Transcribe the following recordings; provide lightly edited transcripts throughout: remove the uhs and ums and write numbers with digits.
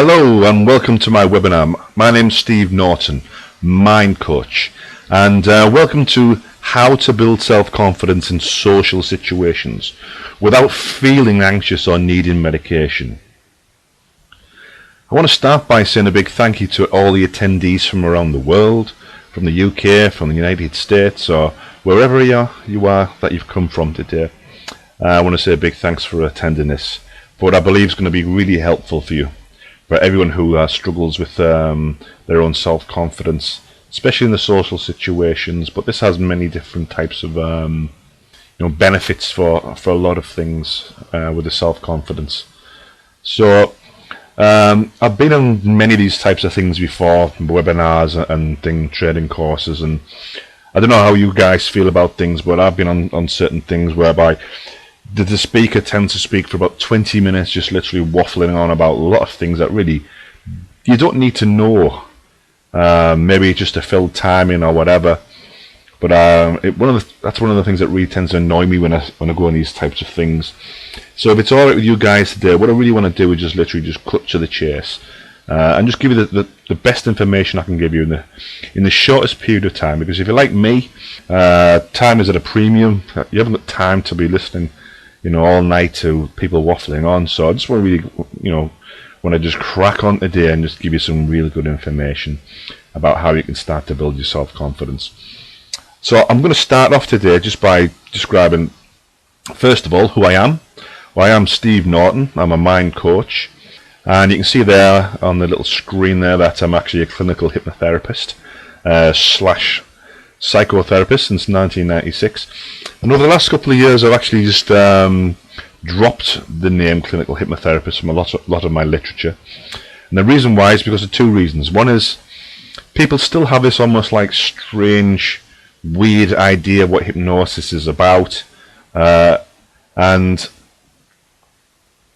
Hello and welcome to my webinar. My name's Steve Norton, Mind Coach, and welcome to how to build self-confidence in social situations without feeling anxious or needing medication. I want to start by saying a big thank you to all the attendees from around the world, from the UK, from the United States, or wherever you are that you've come from today. I want to say a big thanks for attending this, for what I believe is going to be really helpful for you, for everyone who struggles with their own self-confidence, especially in the social situations. But this has many different types of benefits for a lot of things with the self-confidence. So I've been on many of these types of things before, webinars and trading courses, and I don't know how you guys feel about things, but I've been on certain things whereby the speaker tends to speak for about 20 minutes, just literally waffling on about a lot of things that really you don't need to know, maybe just to fill time in or whatever. But that's one of the things that really tends to annoy me when I go on these types of things. So if it's alright with you guys today, what I really want to do is just literally cut to the chase and just give you the best information I can give you in the shortest period of time. Because if you're like me, time is at a premium. You haven't got time to be listening all night to people waffling on. So I just want to really, want to just crack on today and just give you some really good information about how you can start to build your self-confidence. So I'm going to start off today just by describing, first of all, who I am. Well, I am Steve Norton. I'm a mind coach. And you can see there on the little screen there that I'm actually a clinical hypnotherapist slash psychotherapist since 1996. And over the last couple of years, I've actually just dropped the name clinical hypnotherapist from a lot of my literature. And the reason why is because of two reasons. One is people still have this almost like strange, weird idea of what hypnosis is about. And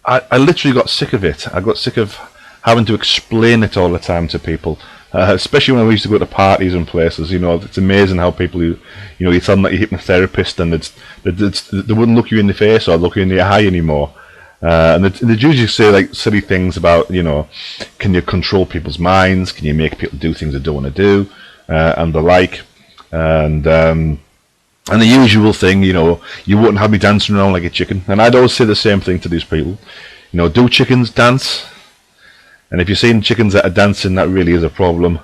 I literally got sick of it. I got sick of having to explain it all the time to people. Especially when I used to go to parties and places, it's amazing how people, you tell them that you're a hypnotherapist and they wouldn't look you in the face or look you in the eye anymore. And they usually say like silly things about, can you control people's minds? Can you make people do things they don't want to do? And the like. And the usual thing, you wouldn't have me dancing around like a chicken. And I'd always say the same thing to these people. Do chickens dance? And if you're seeing chickens that are dancing, that really is a problem.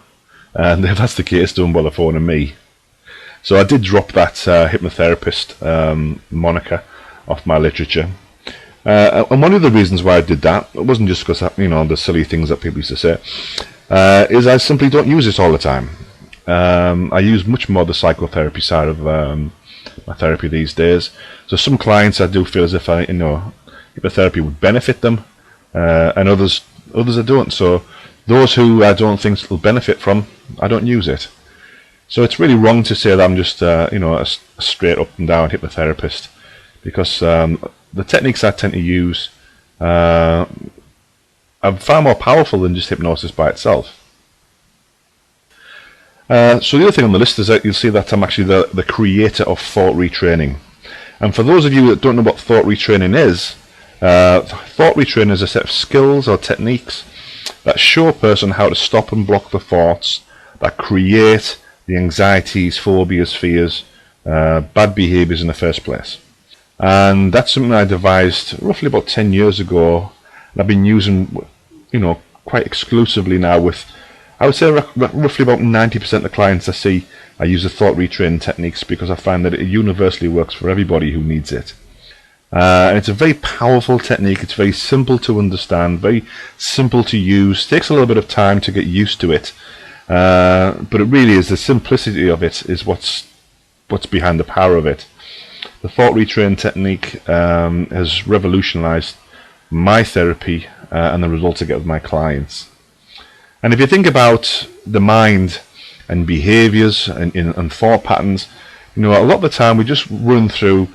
And if that's the case, don't bother phoning me. So I did drop that hypnotherapist moniker off my literature. And one of the reasons why I did that, it wasn't just because, the silly things that people used to say, is I simply don't use it all the time. I use much more the psychotherapy side of my therapy these days. So some clients I do feel as if hypnotherapy would benefit them, and others I don't. So those who I don't think will benefit from, I don't use it. So it's really wrong to say that I'm just a straight up and down hypnotherapist, because the techniques I tend to use are far more powerful than just hypnosis by itself. So the other thing on the list is that you'll see that I'm actually the creator of thought retraining. And for those of you that don't know what thought retraining is, thought retraining is a set of skills or techniques that show a person how to stop and block the thoughts that create the anxieties, phobias, fears, bad behaviors in the first place. And that's something I devised roughly about 10 years ago, and I've been using, quite exclusively now with, I would say roughly about 90% of the clients I see, I use the thought retraining techniques because I find that it universally works for everybody who needs it. And it's a very powerful technique. It's very simple to understand, very simple to use. It takes a little bit of time to get used to it, but it really is the simplicity of it is what's behind the power of it. The thought retraining technique has revolutionized my therapy and the results I get with my clients. And if you think about the mind and behaviors and thought patterns, a lot of the time we just run through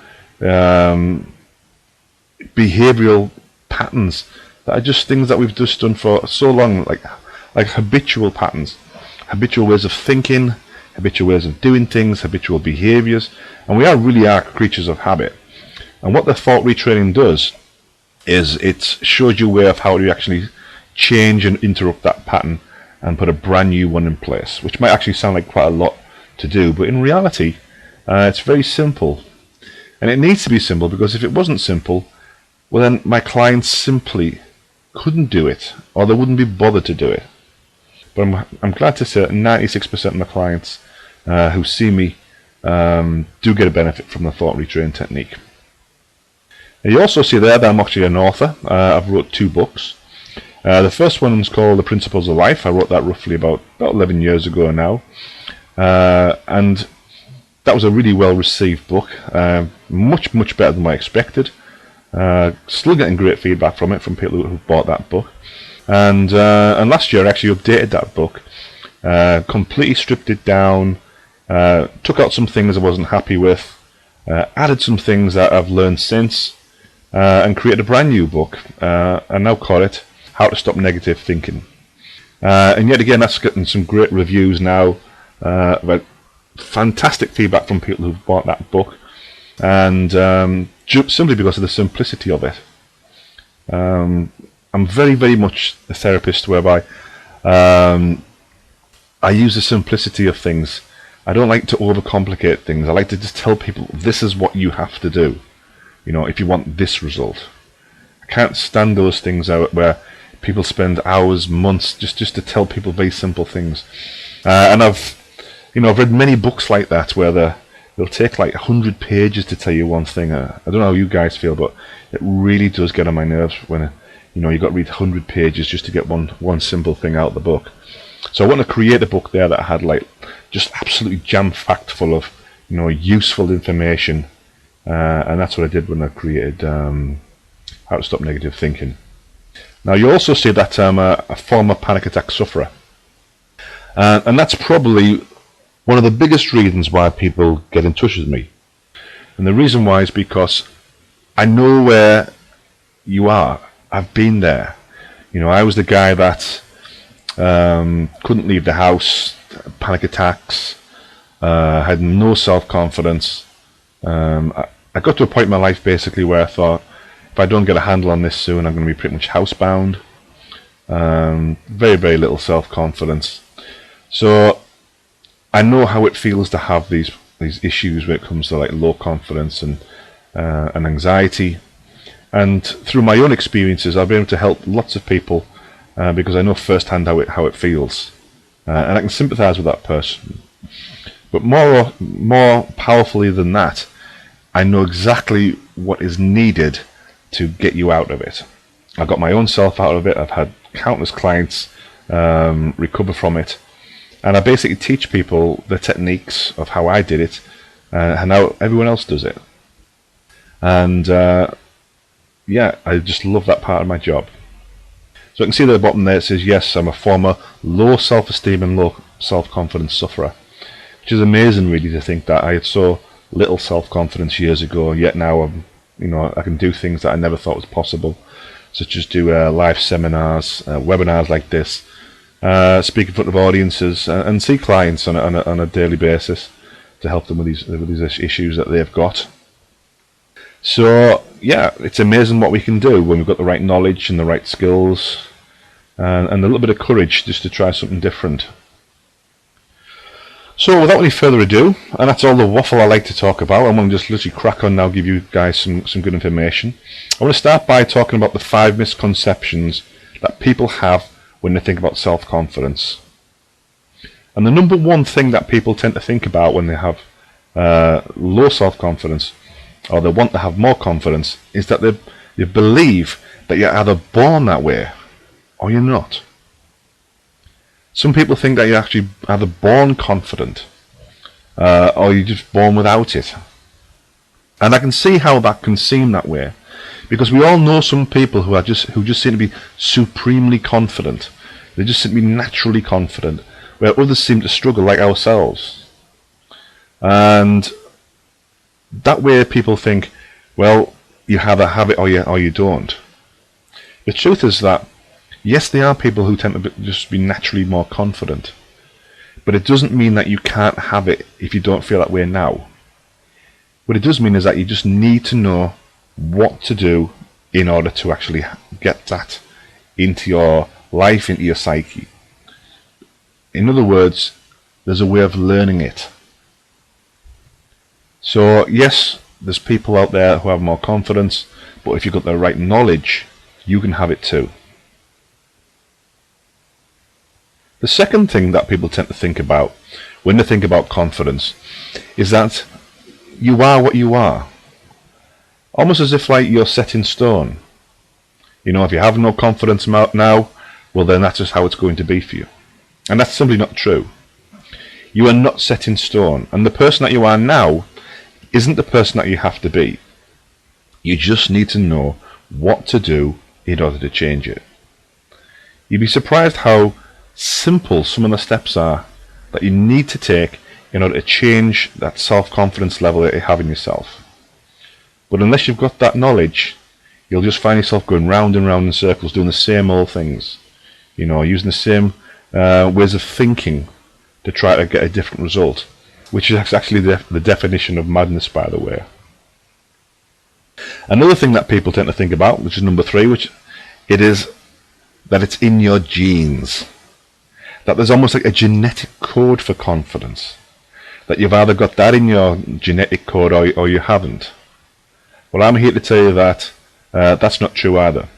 behavioral patterns that are just things that we've just done for so long, like habitual patterns, habitual ways of thinking, habitual ways of doing things, habitual behaviors. And we really are creatures of habit. And what the thought retraining does is it shows you a way of how to actually change and interrupt that pattern and put a brand new one in place, which might actually sound like quite a lot to do, but in reality it's very simple. And it needs to be simple, because if it wasn't simple, well, then my clients simply couldn't do it, or they wouldn't be bothered to do it. But I'm glad to say that 96% of my clients who see me do get a benefit from the thought retrain technique. Now, you also see there that I'm actually an author. I've wrote 2 books. The first one is called The Principles of Life. I wrote that roughly about 11 years ago now. And that was a really well received book. Much better than I expected. Still getting great feedback from it, from people who've bought that book. And last year I actually updated that book. Completely stripped it down. Took out some things I wasn't happy with. Added some things that I've learned since. And created a brand new book. And now call it How to Stop Negative Thinking. And yet again, that's getting some great reviews now. About fantastic feedback from people who've bought that book. And simply because of the simplicity of it. I'm very much a therapist whereby I use the simplicity of things. I don't like to overcomplicate things. I like to just tell people, this is what you have to do, if you want this result. I can't stand those things out where people spend hours, months just to tell people very simple things. And I've read many books like that where they'll take like 100 pages to tell you one thing. I don't know how you guys feel, but it really does get on my nerves when you've got to read 100 pages just to get one simple thing out of the book. So I want to create a book there that had like just absolutely jam-packed full of useful information, and that's what I did when I created How to Stop Negative Thinking. Now you also see that I'm a former panic attack sufferer, and that's probably one of the biggest reasons why people get in touch with me. And the reason why is because I know where you are. I've been there. I was the guy that couldn't leave the house, panic attacks, had no self-confidence. I got to a point in my life basically where I thought, if I don't get a handle on this soon, I'm going to be pretty much housebound. Very little self-confidence. So I know how it feels to have these issues when it comes to like low confidence and anxiety. And through my own experiences, I've been able to help lots of people because I know firsthand how it feels, and I can sympathise with that person. But more powerfully than that, I know exactly what is needed to get you out of it. I've got my own self out of it. I've had countless clients recover from it, and I basically teach people the techniques of how I did it and how everyone else does it. And yeah, I just love that part of my job. So I can see at the bottom there it says, yes, I'm a former low self-esteem and low self-confidence sufferer, which is amazing really to think that I had so little self-confidence years ago, yet now I can do things that I never thought was possible, such as do live seminars, webinars like this, speak in front of audiences, and see clients on a daily basis to help them with these issues that they've got. So yeah, it's amazing what we can do when we've got the right knowledge and the right skills and a little bit of courage just to try something different. So without any further ado, and that's all the waffle I like to talk about, I'm going to just literally crack on now, give you guys some good information. I want to start by talking about the 5 misconceptions that people have when they think about self-confidence. And the number one thing that people tend to think about when they have low self-confidence, or they want to have more confidence, is that they believe that you're either born that way or you're not. Some people think that you're actually either born confident or you're just born without it. And I can see how that can seem that way, because we all know some people who just seem to be supremely confident. They just seem to be naturally confident, where others seem to struggle like ourselves. And that way people think, well, you either have it or you don't. The truth is that, yes, there are people who tend to just be naturally more confident, but it doesn't mean that you can't have it if you don't feel that way now. What it does mean is that you just need to know what to do in order to actually get that into your life into your psyche. In other words, there's a way of learning it. So yes, there's people out there who have more confidence, but if you've got the right knowledge, you can have it too. The second thing that people tend to think about when they think about confidence is that you are what you are. Almost as if like you're set in stone. You know, if you have no confidence now, well then that's just how it's going to be for you. And that's simply not true. You are not set in stone, and the person that you are now isn't the person that you have to be. You just need to know what to do in order to change it. You'd be surprised how simple some of the steps are that you need to take in order to change that self-confidence level that you have in yourself. But unless you've got that knowledge, you'll just find yourself going round and round in circles, doing the same old things. You know, using the same ways of thinking to try to get a different result, which is actually the definition of madness, by the way. Another thing that people tend to think about, which is number 3, which it is that it's in your genes. That there's almost like a genetic code for confidence. That you've either got that in your genetic code or you haven't. Well, I'm here to tell you that that's not true either.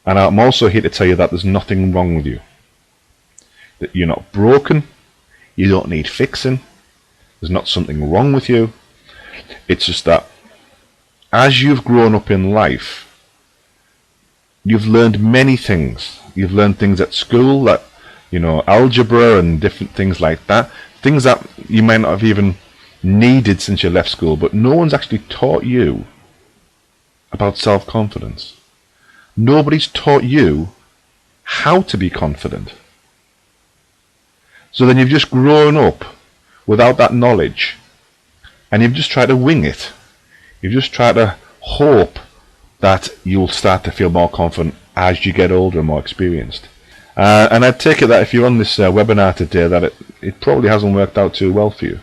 And I'm also here to tell you that there's nothing wrong with you. That you're not broken, you don't need fixing, there's not something wrong with you. It's just that as you've grown up in life, you've learned many things. You've learned things at school, that, you know, algebra and different things like that. Things that you might not have even needed since you left school, but no one's actually taught you about self-confidence. Nobody's taught you how to be confident. So then you've just grown up without that knowledge, and you've just tried to wing it. You've just tried to hope that you'll start to feel more confident as you get older and more experienced. And I take it that if you're on this webinar today, that it probably hasn't worked out too well for you.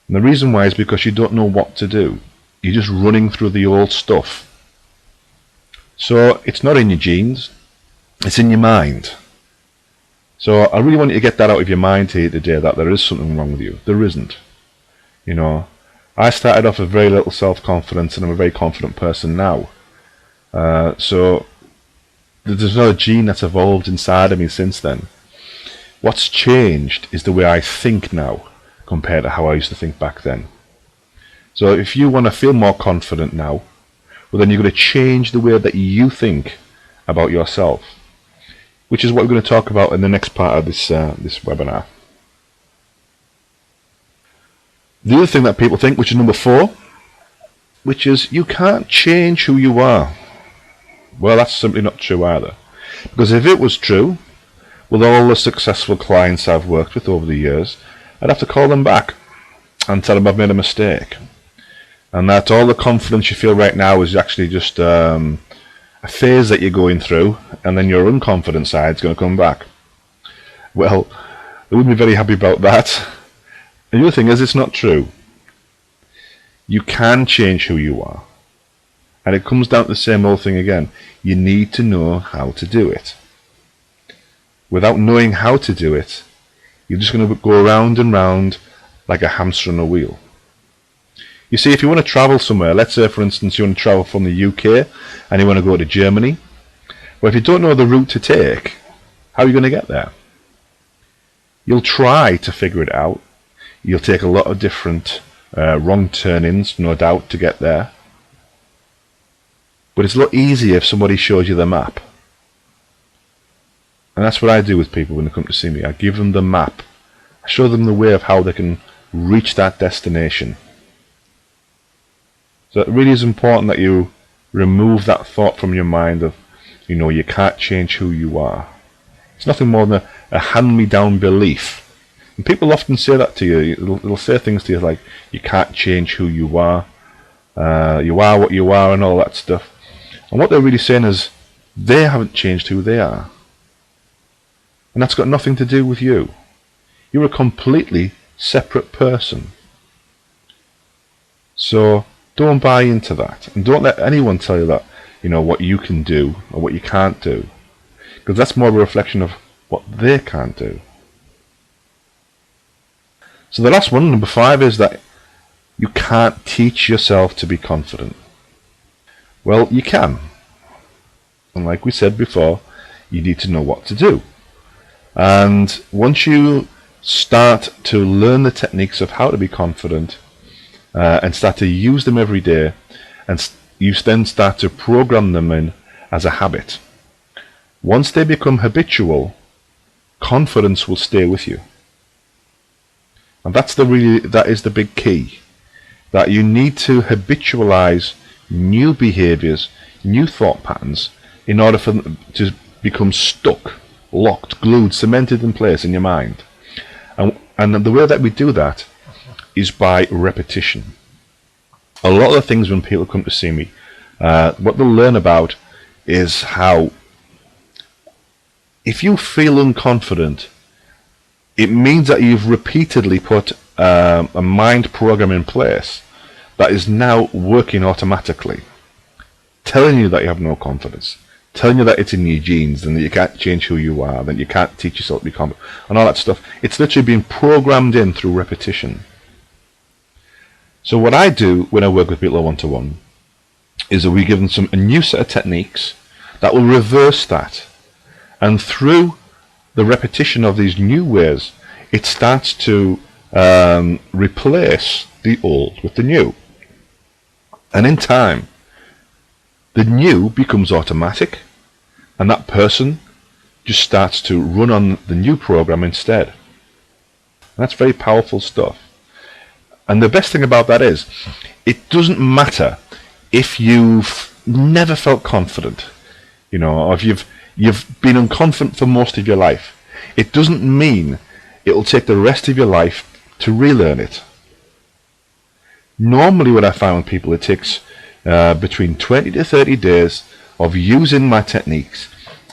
And the reason why is because you don't know what to do. You're just running through the old stuff. So it's not in your genes, it's in your mind. So I really want you to get that out of your mind here today, that there is something wrong with you. There isn't. You know, I started off with very little self-confidence, and I'm a very confident person now. So there's no gene that's evolved inside of me since then. What's changed is the way I think now compared to how I used to think back then. So if you want to feel more confident now, well then you've got to change the way that you think about yourself, which is what we're going to talk about in the next part of this webinar. The other thing that people think, which is number 4, which is you can't change who you are. Well, that's simply not true either. Because if it was true, with all the successful clients I've worked with over the years, I'd have to call them back and tell them I've made a mistake. And that all the confidence you feel right now is actually just a phase that you're going through, and then your unconfident side is going to come back. Well, they wouldn't be very happy about that. And the other thing is, it's not true. You can change who you are. And it comes down to the same old thing again. You need to know how to do it. Without knowing how to do it, you're just going to go round and round like a hamster on a wheel. You see, if you want to travel somewhere, let's say for instance you want to travel from the UK and you want to go to Germany, well, if you don't know the route to take, how are you going to get there? You'll try to figure it out. You'll take a lot of different wrong turn-ins, no doubt, to get there. But it's a lot easier if somebody shows you the map. And that's what I do with people when they come to see me. I give them the map. I show them the way of how they can reach that destination. So it really is important that you remove that thought from your mind of, you know, you can't change who you are. It's nothing more than a hand-me-down belief. And people often say that to you. They'll say things to you like, you can't change who you are what you are, and all that stuff. And what they're really saying is, they haven't changed who they are. And that's got nothing to do with you. You're a completely separate person. So don't buy into that. And don't let anyone tell you that, you know, what you can do or what you can't do. because that's more of a reflection of what they can't do. So the last one, number 5, is that you can't teach yourself to be confident. Well, you can. And like we said before, you need to know what to do. And once you start to learn the techniques of how to be confident and start to use them every day, and you then start to program them in as a habit. Once they become habitual, confidence will stay with you. And that is the big key. That you need to habitualize new behaviors, new thought patterns, in order for them to become stuck, locked, glued, cemented in place in your mind. And the way that we do that is by repetition. A lot of the things when people come to see me, what they'll learn about is how if you feel unconfident, it means that you've repeatedly put a mind program in place that is now working automatically, telling you that you have no confidence, telling you that it's in your genes and that you can't change who you are, that you can't teach yourself to be confident, and all that stuff. It's literally being programmed in through repetition. So what I do when I work with people one-to-one is that we give them a new set of techniques that will reverse that. And through the repetition of these new ways, it starts to replace the old with the new. And in time, the new becomes automatic, and that person just starts to run on the new program instead. And that's very powerful stuff. And the best thing about that is, it doesn't matter if you've never felt confident, or if you've been unconfident for most of your life. It doesn't mean it'll take the rest of your life to relearn it. Normally what I find with people, it takes between 20 to 30 days of using my techniques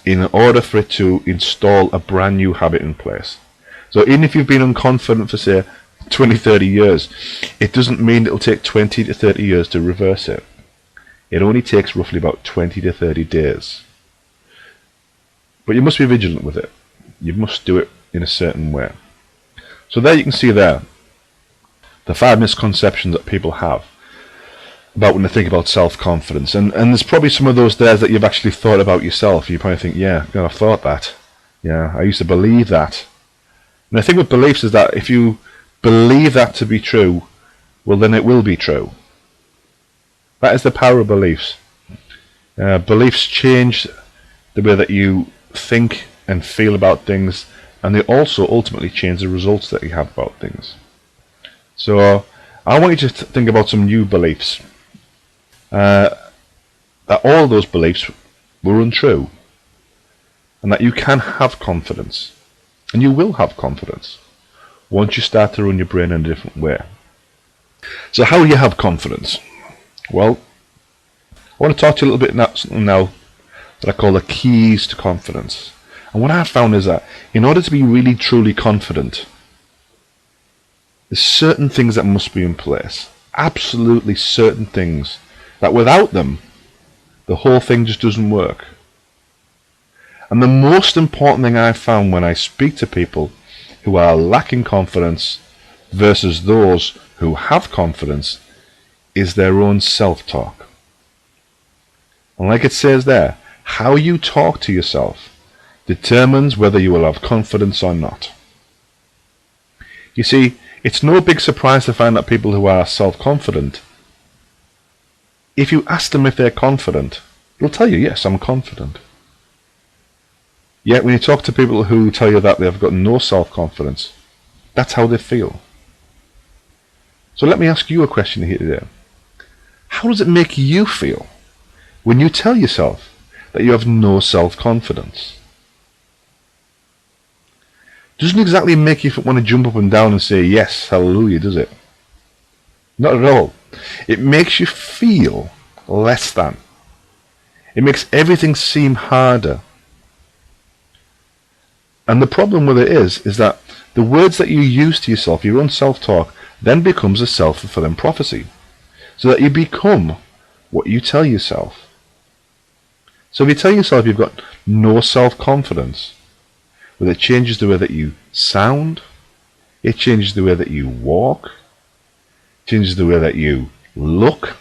in order for it to install a brand new habit in place. So even if you've been unconfident for, say, 20, 30 years, it doesn't mean it'll take 20 to 30 years to reverse it. It only takes roughly about 20 to 30 days. But you must be vigilant with it. You must do it in a certain way. So there you can see there the 5 misconceptions that people have about when they think about self-confidence. And there's probably some of those there that you've actually thought about yourself. You probably think, yeah, I've thought that. Yeah, I used to believe that. And the thing with beliefs is that if you believe that to be true, well, then it will be true. That is the power of beliefs. Beliefs change the way that you think and feel about things, and they also ultimately change the results that you have about things. So I want you to think about some new beliefs. That all those beliefs were untrue, and that you can have confidence, and you will have confidence once you start to run your brain in a different way. So how do you have confidence? Well, I want to talk to you a little bit now that I call the keys to confidence. And what I've found is that in order to be really truly confident, there's certain things that must be in place. Absolutely certain things that without them, the whole thing just doesn't work. And the most important thing I've found when I speak to people who are lacking confidence versus those who have confidence is their own self-talk. And like it says there, how you talk to yourself determines whether you will have confidence or not. You see, it's no big surprise to find that people who are self-confident, if you ask them if they're confident, they'll tell you, yes, I'm confident. Yet when you talk to people who tell you that they've got no self-confidence, that's how they feel. So let me ask you a question here today. How does it make you feel when you tell yourself that you have no self-confidence? Doesn't exactly make you want to jump up and down and say, yes, hallelujah, does it? Not at all. It makes you feel less than. It makes everything seem harder. And the problem with it is that the words that you use to yourself, your own self-talk, then becomes a self-fulfilling prophecy. So that you become what you tell yourself. So if you tell yourself you've got no self-confidence, well, it changes the way that you sound, it changes the way that you walk, it changes the way that you look,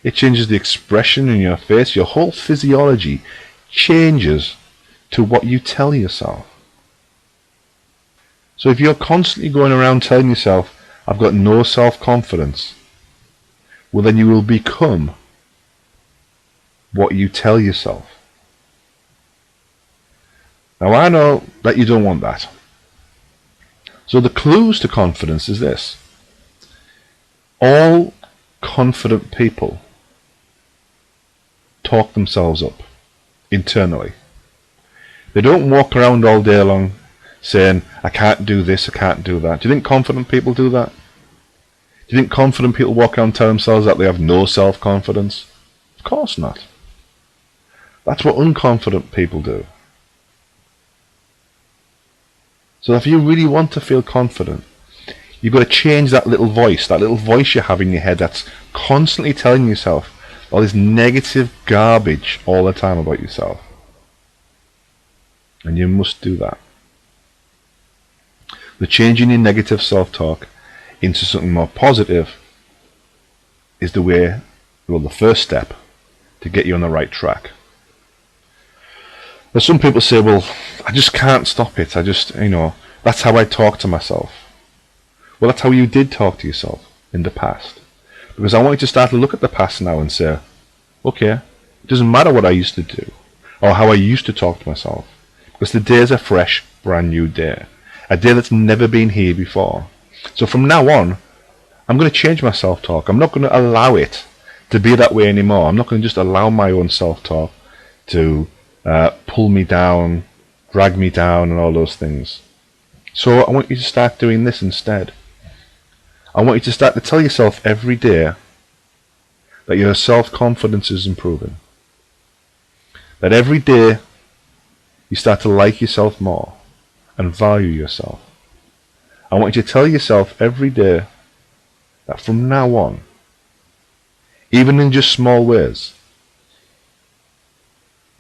it changes the expression in your face. Your whole physiology changes to what you tell yourself. So if you're constantly going around telling yourself, I've got no self-confidence, well, then you will become what you tell yourself. Now, I know that you don't want that. So the clues to confidence is this. All confident people talk themselves up internally. They don't walk around all day long saying, I can't do this, I can't do that. Do you think confident people do that? Do you think confident people walk around and tell themselves that they have no self-confidence? Of course not. That's what unconfident people do. So if you really want to feel confident, you've got to change that little voice you have in your head that's constantly telling yourself all this negative garbage all the time about yourself. And you must do that. The changing your negative self-talk into something more positive is the way, well, the first step to get you on the right track. Now, some people say, well, I just can't stop it. That's how I talk to myself. Well, that's how you did talk to yourself in the past. Because I want you to start to look at the past now and say, okay, it doesn't matter what I used to do or how I used to talk to myself. Because the day is a fresh, brand new day. A day that's never been here before. So from now on, I'm going to change my self-talk. I'm not going to allow it to be that way anymore. I'm not going to just allow my own self-talk to pull me down, drag me down, and all those things. So I want you to start doing this instead. I want you to start to tell yourself every day that your self-confidence is improving. That every day you start to like yourself more and value yourself. I want you to tell yourself every day that from now on, even in just small ways,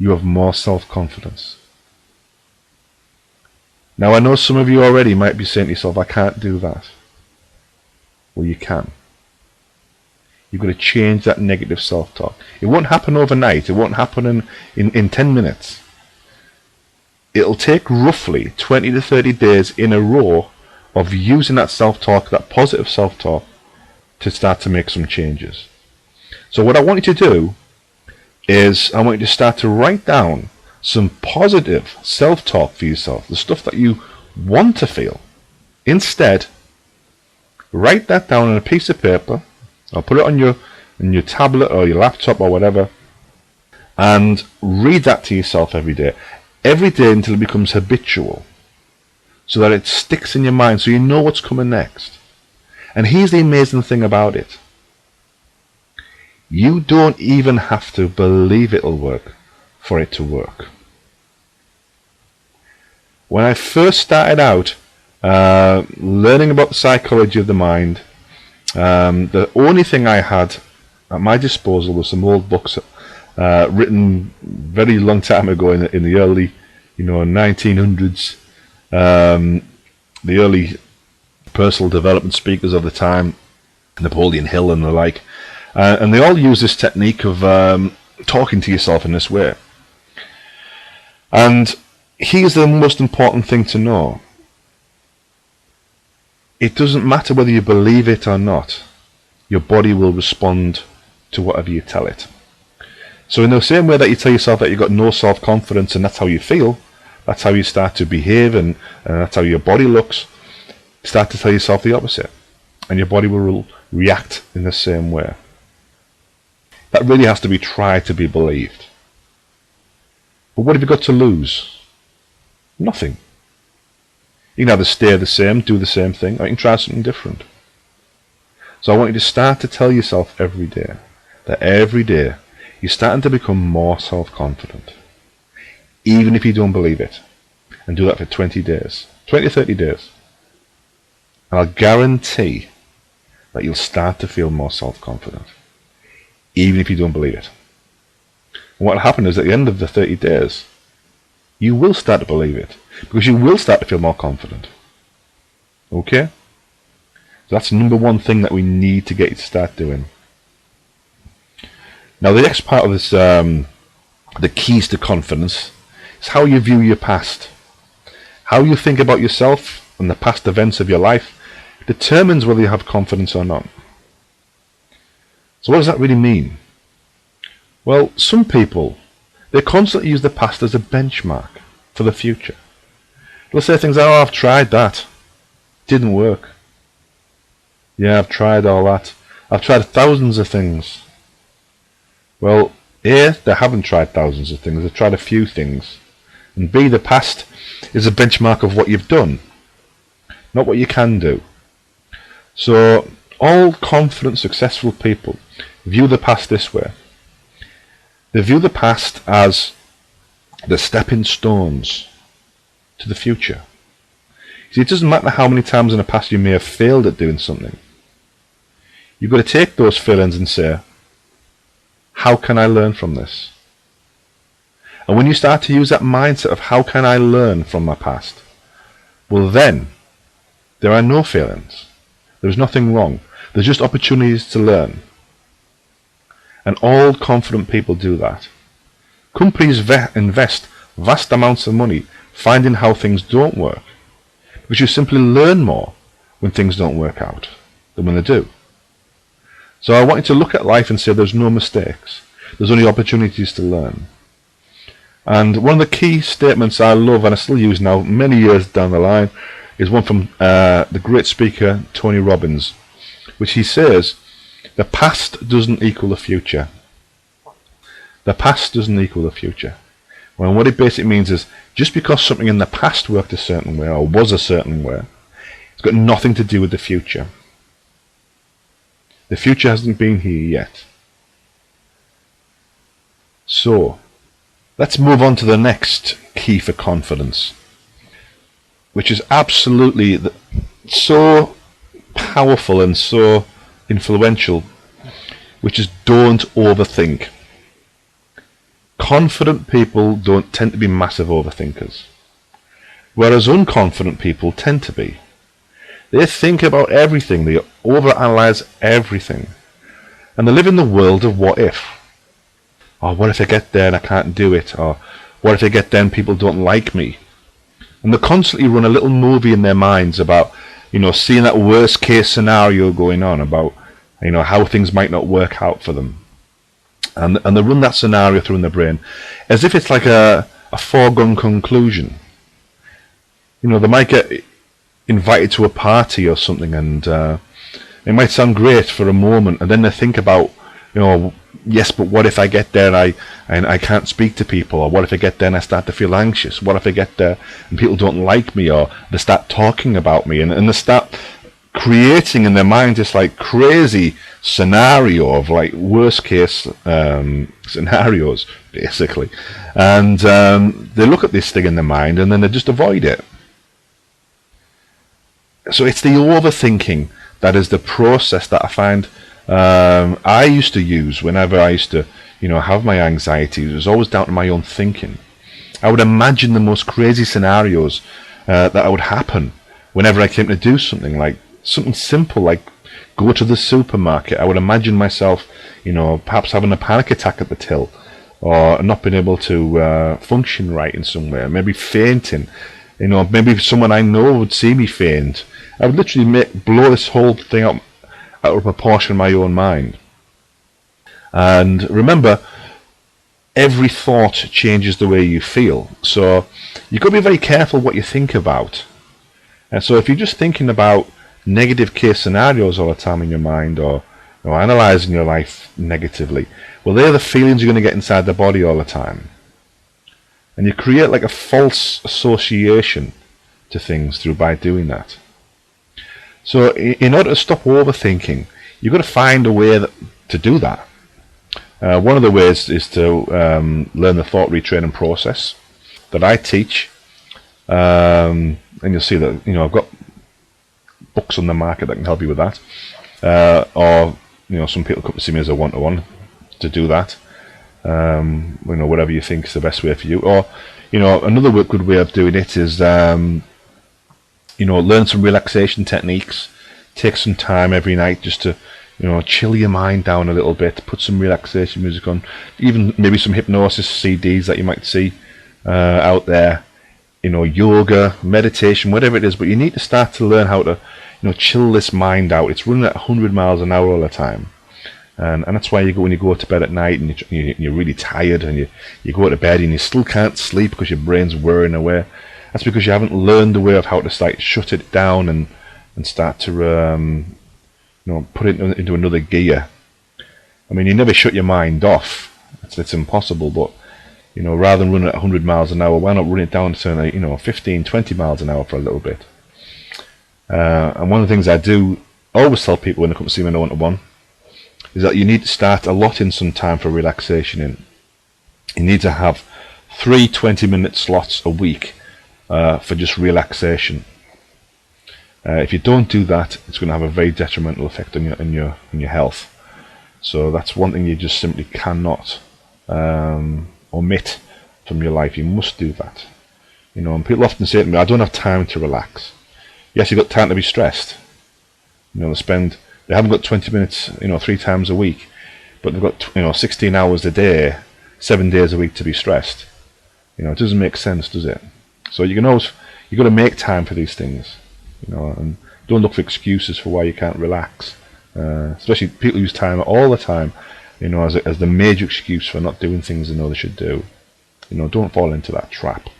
you have more self-confidence. Now, I know some of you already might be saying to yourself, I can't do that. Well, you can. You've got to change that negative self-talk. It won't happen overnight. It won't happen in 10 minutes. It'll take roughly 20 to 30 days in a row of using that self-talk, that positive self-talk, to start to make some changes. So what I want you to do is I want you to start to write down some positive self-talk for yourself, the stuff that you want to feel. Instead, write that down on a piece of paper, or put it on your tablet or your laptop or whatever, and read that to yourself every day until it becomes habitual, so that it sticks in your mind, so you know what's coming next. And here's the amazing thing about it. You don't even have to believe it'll work for it to work. When I first started out learning about the psychology of the mind, the only thing I had at my disposal was some old books written very long time ago in the early 1900s, the early personal development speakers of the time, Napoleon Hill and the like, and they all use this technique of talking to yourself in this way. And here's the most important thing to know. It doesn't matter whether you believe it or not, your body will respond to whatever you tell it. So in the same way that you tell yourself that you've got no self-confidence and that's how you feel, that's how you start to behave, and that's how your body looks, start to tell yourself the opposite, and your body will react in the same way. That really has to be tried to be believed. But what have you got to lose? Nothing. You can either stay the same, do the same thing, or you can try something different. So I want you to start to tell yourself every day that every day you're starting to become more self-confident, even if you don't believe it. And do that for 20 days, 20 to 30 days. And I'll guarantee that you'll start to feel more self-confident, even if you don't believe it. And what will happen is at the end of the 30 days, you will start to believe it, because you will start to feel more confident. Okay? So that's the number one thing that we need to get you to start doing. Now the next part of this, the keys to confidence, is how you view your past. How you think about yourself and the past events of your life determines whether you have confidence or not. So what does that really mean? Well, some people, they constantly use the past as a benchmark for the future. They'll say things like, oh, I've tried that. Didn't work. Yeah, I've tried all that. I've tried thousands of things. Well, A, they haven't tried thousands of things. They've tried a few things. And B, the past is a benchmark of what you've done, not what you can do. So all confident, successful people view the past this way. They view the past as the stepping stones to the future. See, it doesn't matter how many times in the past you may have failed at doing something. You've got to take those failings and say, how can I learn from this? And when you start to use that mindset of how can I learn from my past, well then, there are no failings. There's nothing wrong. There's just opportunities to learn. And all confident people do that. Companies invest vast amounts of money finding how things don't work, because you simply learn more when things don't work out than when they do. So I want you to look at life and say there's no mistakes. There's only opportunities to learn. And one of the key statements I love, and I still use now many years down the line, is one from the great speaker Tony Robbins, which he says, the past doesn't equal the future. The past doesn't equal the future. Well, what it basically means is, just because something in the past worked a certain way or was a certain way, it's got nothing to do with the future. The future hasn't been here yet. So, let's move on to the next key for confidence, which is absolutely so powerful and so influential, which is don't overthink. Confident people don't tend to be massive overthinkers, whereas unconfident people tend to be. They think about everything, they overanalyze everything, and they live in the world of what if. Or what if I get there and I can't do it? Or what if I get there and people don't like me? And they constantly run a little movie in their minds about, seeing that worst case scenario going on, about, how things might not work out for them. And they run that scenario through in their brain as if it's like a foregone conclusion. They might get invited to a party or something, and it might sound great for a moment, and then they think about, yes, but what if I get there and I can't speak to people? Or what if I get there and I start to feel anxious? What if I get there and people don't like me, or they start talking about me, and they start creating in their mind this like crazy scenario of like worst case scenarios, basically. And they look at this thing in their mind and then they just avoid it. So it's the overthinking that is the process that I find I used to use whenever I used to, have my anxiety. It was always down to my own thinking. I would imagine the most crazy scenarios that would happen whenever I came to do something, like something simple, like go to the supermarket. I would imagine myself, perhaps having a panic attack at the till, or not being able to function right in some way, maybe fainting. Maybe someone I know would see me faint. I would literally blow this whole thing out of proportion in my own mind. And remember, every thought changes the way you feel. So you've got to be very careful what you think about. And so if you're just thinking about negative case scenarios all the time in your mind, or analysing your life negatively, well, they're the feelings you're going to get inside the body all the time. And you create like a false association to things by doing that. So in order to stop overthinking, you've got to find a way to do that. One of the ways is to learn the thought retraining process that I teach. And you'll see that, I've got books on the market that can help you with that. Or some people come to see me as a one-to-one to do that. Whatever you think is the best way for you. Or, another good way of doing it is, learn some relaxation techniques. Take some time every night just to, chill your mind down a little bit. Put some relaxation music on, even maybe some hypnosis CDs that you might see out there. Yoga, meditation, whatever it is. But you need to start to learn how to, chill this mind out. It's running at 100 miles an hour all the time. And that's why when you go to bed at night and you're really tired and you go to bed and you still can't sleep because your brain's whirring away. That's because you haven't learned the way of how to shut it down and start to put it into another gear. I mean, you never shut your mind off. It's impossible. But rather than running at 100 miles an hour, why not run it down to 15, 20 miles an hour for a little bit? And one of the things I do always tell people when they come to see me in a one-to-one is that you need to start allotting some time for relaxation in. You need to have 3 20-minute slots a week for just relaxation. If you don't do that, it's going to have a very detrimental effect on your health. So that's one thing you just simply cannot omit from your life. You must do that. And people often say to me, I don't have time to relax. Yes, you've got time to be stressed. They haven't got 20 minutes, 3 times a week, but they've got 16 hours a day, 7 days a week to be stressed. It doesn't make sense, does it? So you've got to make time for these things, and don't look for excuses for why you can't relax. Especially people use time all the time, as the major excuse for not doing things they know they should do. Don't fall into that trap.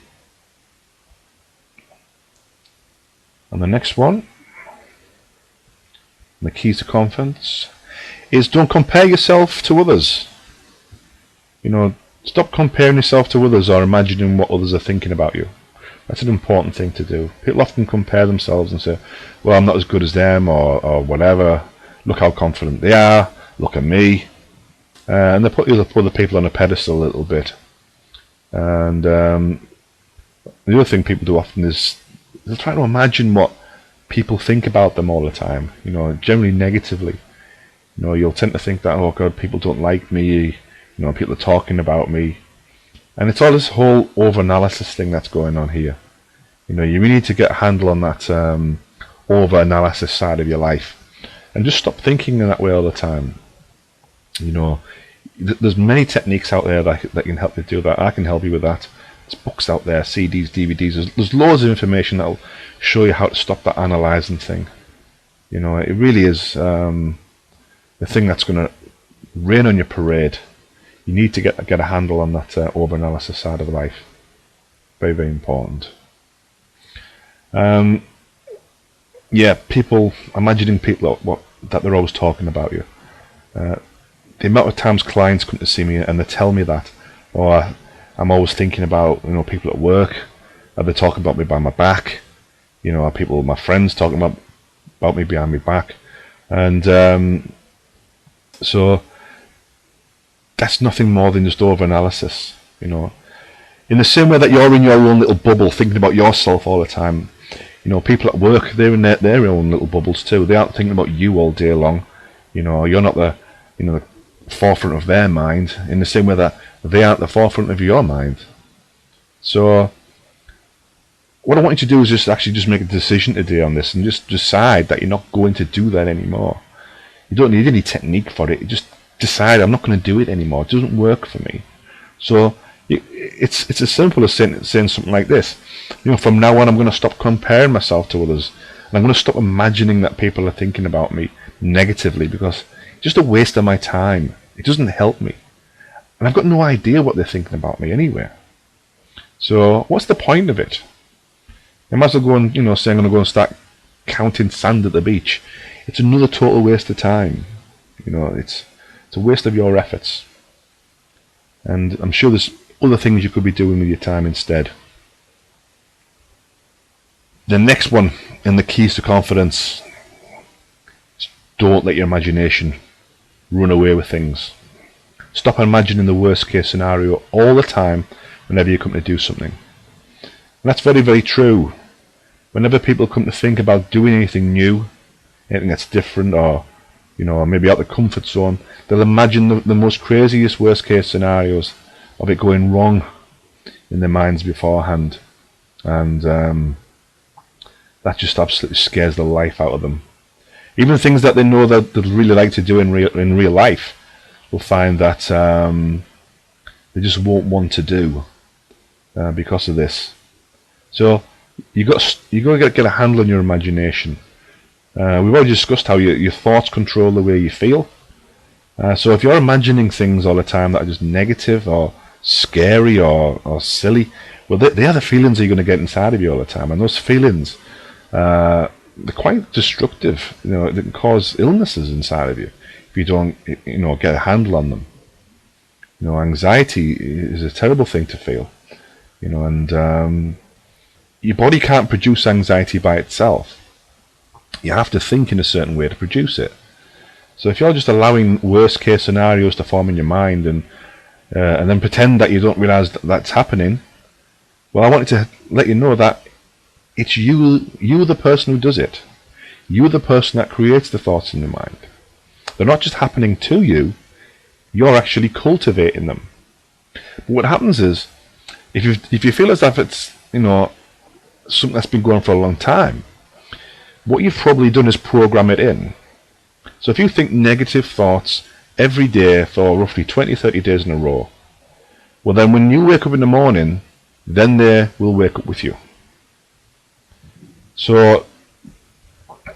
And the next one, the keys to confidence, is don't compare yourself to others. Stop comparing yourself to others or imagining what others are thinking about you. That's an important thing to do. People often compare themselves and say, well, I'm not as good as them or whatever. Look how confident they are. Look at me. And they put other people on a pedestal a little bit. And the other thing people do often is they'll try to imagine what people think about them all the time, generally negatively. You'll tend to think that, oh God, people don't like me, people are talking about me. And it's all this whole over-analysis thing that's going on here. You really need to get a handle on that over-analysis side of your life. And just stop thinking in that way all the time. There's many techniques out there that can help you do that. I can help you with that. There's books out there, CDs, DVDs. There's loads of information that'll show you how to stop that analysing thing. It really is the thing that's going to rain on your parade. You need to get a handle on that over-analysis side of life. Very, very important. People imagining people that they're always talking about you. The amount of times clients come to see me and they tell me that, or I'm always thinking about people at work. Are they talking about me behind my back? Are people, my friends, talking about me behind my back? And so that's nothing more than just over-analysis. In the same way that you're in your own little bubble, thinking about yourself all the time. People at work, they're in their own little bubbles too. They aren't thinking about you all day long. You're not the forefront of their mind, in the same way that they aren't the forefront of your mind. So what I want you to do is just make a decision today on this and just decide that you're not going to do that anymore. You don't need any technique for it. You just decide, I'm not going to do it anymore. It doesn't work for me. So it's as simple as saying something like this. From now on, I'm going to stop comparing myself to others, and I'm going to stop imagining that people are thinking about me negatively, because it's just a waste of my time. It doesn't help me, and I've got no idea what they're thinking about me anyway. So what's the point of it? I might as well go and say I'm going to go and start counting sand at the beach. It's another total waste of time. It's a waste of your efforts, and I'm sure there's other things you could be doing with your time instead. The next one in the keys to confidence: don't let your imagination run away with things. Stop imagining the worst case scenario all the time whenever you come to do something. And that's very, very true. Whenever people come to think about doing anything new, anything that's different, or or maybe out of the comfort zone. They'll imagine the most craziest worst case scenarios of it going wrong in their minds beforehand, and that just absolutely scares the life out of them. Even things that they know that they'd really like to do in real life, will find that they just won't want to do because of this. So you got to get a handle on your imagination. We've already discussed how your thoughts control the way you feel. So if you're imagining things all the time that are just negative or scary or silly, well, they are the feelings you're going to get inside of you all the time, and those feelings, they're quite destructive. They can cause illnesses inside of you if you don't, get a handle on them. Anxiety is a terrible thing to feel, and your body can't produce anxiety by itself. You have to think in a certain way to produce it. So if you're just allowing worst case scenarios to form in your mind and then pretend that you don't realize that's happening, well, I wanted to let you know that it's you the person who does it. You're the person that creates the thoughts in your mind. They're not just happening to you, you're actually cultivating them. But what happens is, if you feel as if it's something that's been going on for a long time, what you've probably done is program it in. So if you think negative thoughts every day for roughly 20-30 days in a row, well then when you wake up in the morning, then they will wake up with you. So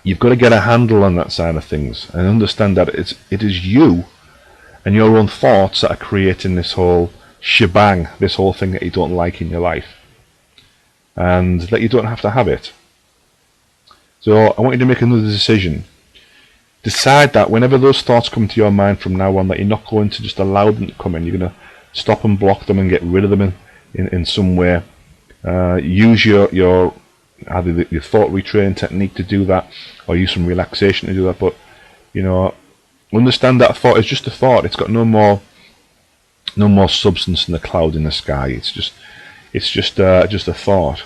you've got to get a handle on that side of things and understand that it is you and your own thoughts that are creating this whole shebang, this whole thing that you don't like in your life, and that you don't have to have it. So I want you to make another decision. Decide that whenever those thoughts come to your mind from now on, that you're not going to just allow them to come in. You're going to stop and block them and get rid of them in some way. Use your either your thought retraining technique to do that, or use some relaxation to do that. But understand that a thought is just a thought. It's got no more substance than a cloud in the sky. It's just a thought.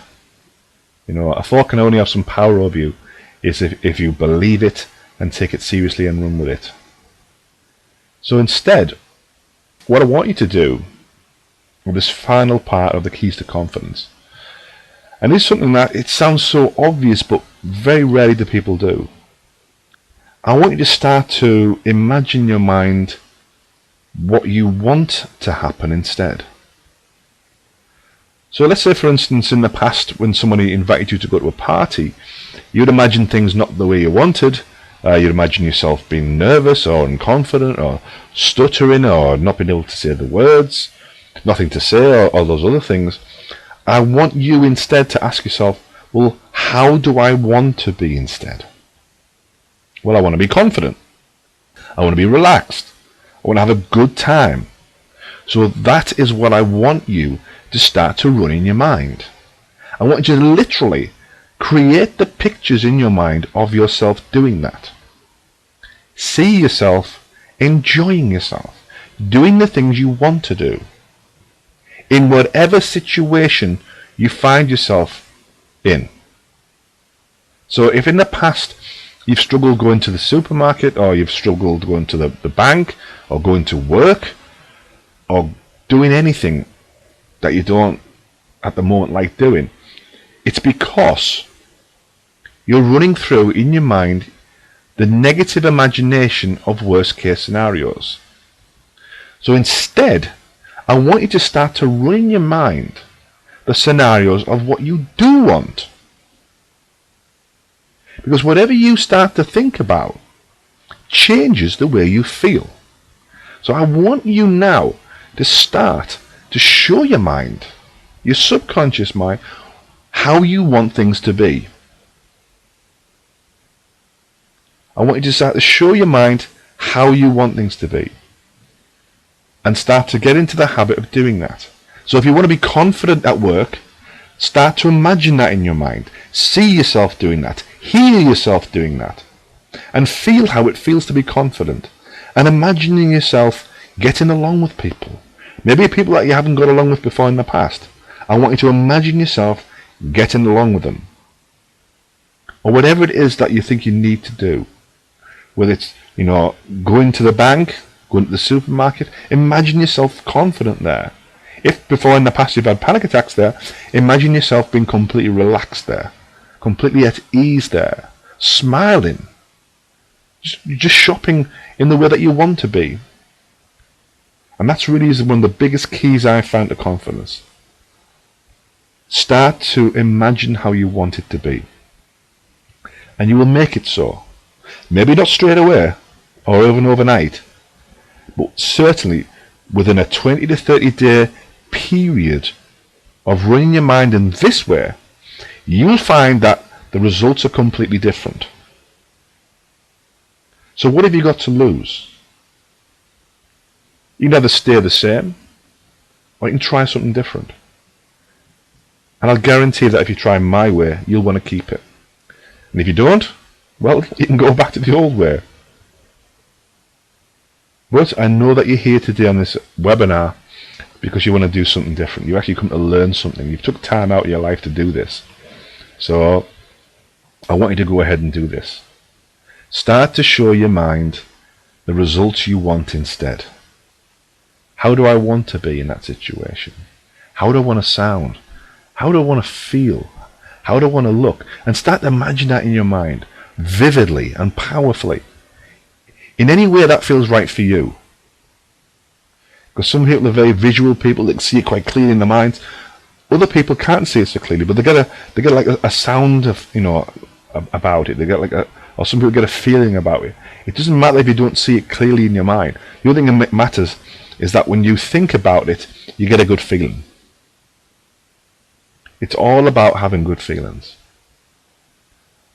A thought can only have some power over you is if you believe it and take it seriously and run with it. So instead, what I want you to do with this final part of the keys to confidence, and it's something that it sounds so obvious but very rarely do people do. I want you to start to imagine in your mind what you want to happen instead. So let's say, for instance, in the past when somebody invited you to go to a party, you'd imagine things not the way you wanted. You'd imagine yourself being nervous or unconfident or stuttering or not being able to say the words, nothing to say, or those other things. I want you instead to ask yourself, well, how do I want to be instead? Well, I want to be confident. I want to be relaxed. I want to have a good time. So that is what I want you to start to run in your mind. I want you to literally create the pictures in your mind of yourself doing that. See yourself enjoying yourself, doing the things you want to do, in whatever situation you find yourself in. So if in the past you've struggled going to the supermarket, or you've struggled going to the bank, or going to work, or doing anything that you don't at the moment like doing, it's because you're running through in your mind the negative imagination of worst case scenarios. So instead, I want you to start to run in your mind the scenarios of what you do want. Because whatever you start to think about changes the way you feel. So I want you now to start to show your mind, your subconscious mind, how you want things to be. I want you to start to show your mind how you want things to be, and start to get into the habit of doing that. So if you want to be confident at work, start to imagine that in your mind. See yourself doing that. Hear yourself doing that. And feel how it feels to be confident. And imagining yourself getting along with people. Maybe people that you haven't got along with before in the past. I want you to imagine yourself getting along with them. Or whatever it is that you think you need to do. whether it's, going to the bank, going to the supermarket, imagine yourself confident there. If before in the past you've had panic attacks there, imagine yourself being completely relaxed there, completely at ease there, smiling, just shopping in the way that you want to be. And that's really one of the biggest keys I found to confidence. Start to imagine how you want it to be, and you will make it so. Maybe not straight away or even overnight, but certainly within a 20 to 30 day period of running your mind in this way, you'll find that the results are completely different. So what have you got to lose? You can either stay the same, or you can try something different. And I'll guarantee that if you try my way, you'll want to keep it. And if you don't, well, you can go back to the old way. But I know that you're here today on this webinar because you want to do something different. You actually come to learn something. You've took time out of your life to do this. So I want you to go ahead and do this. Start to show your mind the results you want instead. How do I want to be in that situation? How do I want to sound? How do I want to feel? How do I want to look? And start to imagine that in your mind, vividly and powerfully, in any way that feels right for you. Because some people are very visual people that can see it quite clearly in their minds. Other people can't see it so clearly, but they get like a sound of, about it. They get or some people get a feeling about it. It doesn't matter if you don't see it clearly in your mind. The only thing that matters is that when you think about it, you get a good feeling. It's all about having good feelings.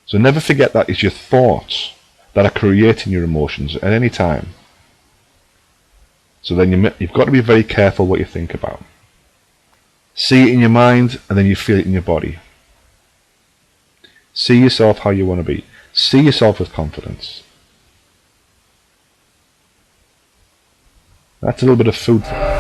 So never forget that it's your thoughts that are creating your emotions at any time. So then you've got to be very careful what you think about. See it in your mind, and then you feel it in your body. See yourself how you want to be. See yourself with confidence. That's a little bit of food for